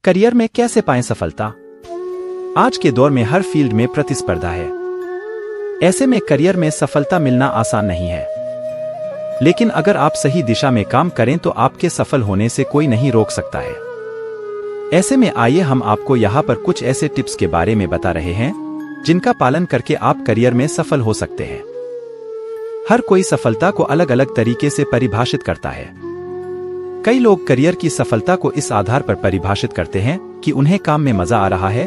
Career में कैसे पाएं सफलता? आज के दौर में हर फील्ड में प्रतिस्पर्धा है। ऐसे में करियर में सफलता मिलना आसान नहीं है, लेकिन अगर आप सही दिशा में काम करें तो आपके सफल होने से कोई नहीं रोक सकता है। ऐसे में आइए हम आपको यहाँ पर कुछ ऐसे टिप्स के बारे में बता रहे हैं जिनका पालन करके आप करियर में सफल हो सकते हैं। हर कोई सफलता को अलग अलग तरीके से परिभाषित करता है। कई लोग करियर की सफलता को इस आधार पर परिभाषित करते हैं कि उन्हें काम में मजा आ रहा है।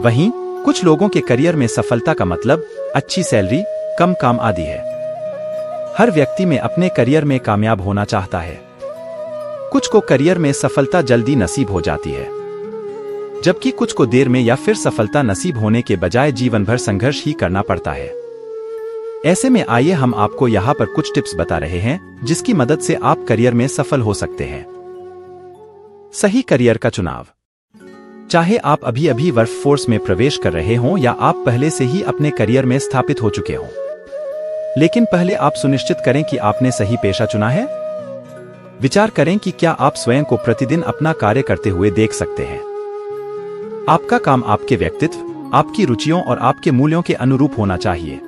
वहीं कुछ लोगों के करियर में सफलता का मतलब अच्छी सैलरी, कम काम आदि है। हर व्यक्ति में अपने करियर में कामयाब होना चाहता है। कुछ को करियर में सफलता जल्दी नसीब हो जाती है, जबकि कुछ को देर में या फिर सफलता नसीब होने के बजाय जीवन भर संघर्ष ही करना पड़ता है। ऐसे में आइए हम आपको यहाँ पर कुछ टिप्स बता रहे हैं जिसकी मदद से आप करियर में सफल हो सकते हैं। सही करियर का चुनाव। चाहे आप अभी अभी वर्कफोर्स में प्रवेश कर रहे हों या आप पहले से ही अपने करियर में स्थापित हो चुके हों, लेकिन पहले आप सुनिश्चित करें कि आपने सही पेशा चुना है। विचार करें कि क्या आप स्वयं को प्रतिदिन अपना कार्य करते हुए देख सकते हैं। आपका काम आपके व्यक्तित्व, आपकी रुचियों और आपके मूल्यों के अनुरूप होना चाहिए।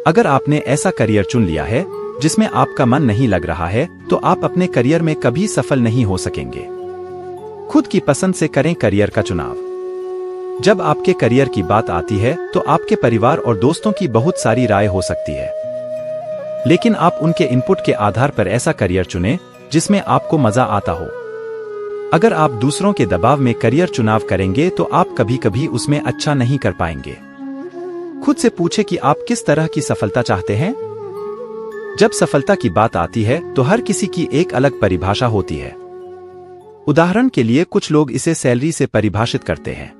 अगर आपने ऐसा करियर चुन लिया है जिसमें आपका मन नहीं लग रहा है, तो आप अपने करियर में कभी सफल नहीं हो सकेंगे। खुद की पसंद से करें करियर का चुनाव। जब आपके करियर की बात आती है तो आपके परिवार और दोस्तों की बहुत सारी राय हो सकती है, लेकिन आप उनके इनपुट के आधार पर ऐसा करियर चुनें जिसमें आपको मजा आता हो। अगर आप दूसरों के दबाव में करियर चुनाव करेंगे तो आप कभी कभी उसमें अच्छा नहीं कर पाएंगे। खुद से पूछें कि आप किस तरह की सफलता चाहते हैं। जब सफलता की बात आती है तो हर किसी की एक अलग परिभाषा होती है। उदाहरण के लिए कुछ लोग इसे सैलरी से परिभाषित करते हैं,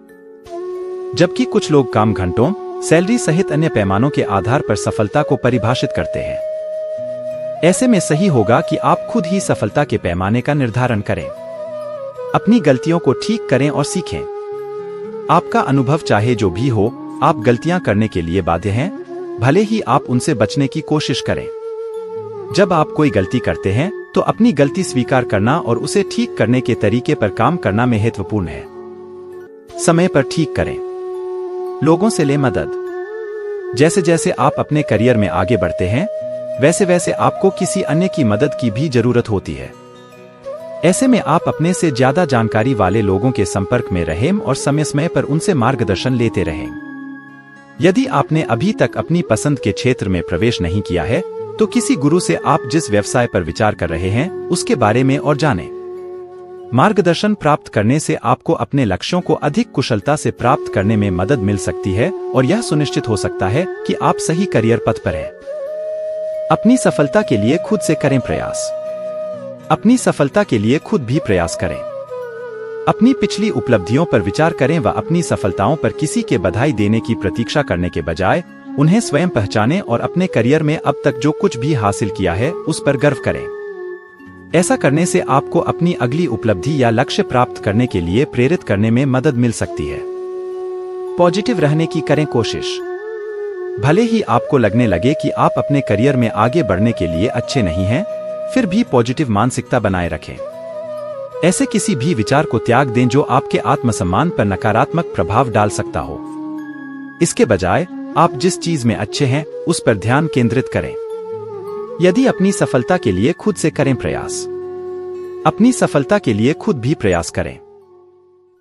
जबकि कुछ लोग काम घंटों, सैलरी सहित अन्य पैमानों के आधार पर सफलता को परिभाषित करते हैं। ऐसे में सही होगा कि आप खुद ही सफलता के पैमाने का निर्धारण करें। अपनी गलतियों को ठीक करें और सीखें। आपका अनुभव चाहे जो भी हो, आप गलतियां करने के लिए बाध्य हैं, भले ही आप उनसे बचने की कोशिश करें। जब आप कोई गलती करते हैं तो अपनी गलती स्वीकार करना और उसे ठीक करने के तरीके पर काम करना महत्वपूर्ण है। समय पर ठीक करें। लोगों से लें मदद। जैसे जैसे आप अपने करियर में आगे बढ़ते हैं, वैसे वैसे आपको किसी अन्य की मदद की भी जरूरत होती है। ऐसे में आप अपने से ज्यादा जानकारी वाले लोगों के संपर्क में रहें और समय समय पर उनसे मार्गदर्शन लेते रहें। यदि आपने अभी तक अपनी पसंद के क्षेत्र में प्रवेश नहीं किया है, तो किसी गुरु से आप जिस व्यवसाय पर विचार कर रहे हैं उसके बारे में और जानें। मार्गदर्शन प्राप्त करने से आपको अपने लक्ष्यों को अधिक कुशलता से प्राप्त करने में मदद मिल सकती है और यह सुनिश्चित हो सकता है कि आप सही करियर पथ पर हैं। अपनी सफलता के लिए खुद से करें प्रयास। अपनी सफलता के लिए खुद भी प्रयास करें। अपनी पिछली उपलब्धियों पर विचार करें व अपनी सफलताओं पर किसी के बधाई देने की प्रतीक्षा करने के बजाय उन्हें स्वयं पहचानें और अपने करियर में अब तक जो कुछ भी हासिल किया है उस पर गर्व करें। ऐसा करने से आपको अपनी अगली उपलब्धि या लक्ष्य प्राप्त करने के लिए प्रेरित करने में मदद मिल सकती है। पॉजिटिव रहने की करें कोशिश। भले ही आपको लगने लगे कि आप अपने करियर में आगे बढ़ने के लिए अच्छे नहीं हैं, फिर भी पॉजिटिव मानसिकता बनाए रखें। ऐसे किसी भी विचार को त्याग दें जो आपके आत्मसम्मान पर नकारात्मक प्रभाव डाल सकता हो। इसके बजाय आप जिस चीज में अच्छे हैं उस पर ध्यान केंद्रित करें। यदि अपनी सफलता के लिए खुद से करें प्रयास। अपनी सफलता के लिए खुद भी प्रयास करें।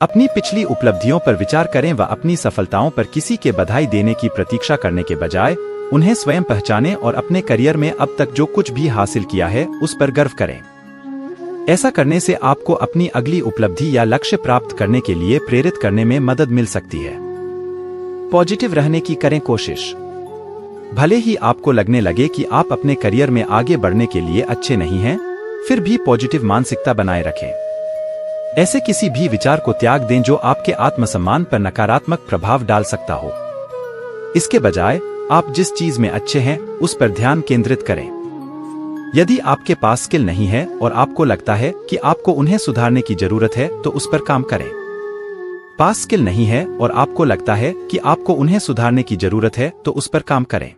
अपनी पिछली उपलब्धियों पर विचार करें व अपनी सफलताओं पर किसी के बधाई देने की प्रतीक्षा करने के बजाय उन्हें स्वयं पहचानें और अपने करियर में अब तक जो कुछ भी हासिल किया है उस पर गर्व करें। ऐसा करने से आपको अपनी अगली उपलब्धि या लक्ष्य प्राप्त करने के लिए प्रेरित करने में मदद मिल सकती है। पॉजिटिव रहने की करें कोशिश। भले ही आपको लगने लगे कि आप अपने करियर में आगे बढ़ने के लिए अच्छे नहीं हैं, फिर भी पॉजिटिव मानसिकता बनाए रखें। ऐसे किसी भी विचार को त्याग दें जो आपके आत्मसम्मान पर नकारात्मक प्रभाव डाल सकता हो। इसके बजाय आप जिस चीज में अच्छे हैं उस पर ध्यान केंद्रित करें। यदि आपके पास स्किल नहीं है और आपको लगता है कि आपको उन्हें सुधारने की जरूरत है, तो उस पर काम करें। पास स्किल नहीं है और आपको लगता है कि आपको उन्हें सुधारने की जरूरत है, तो उस पर काम करें।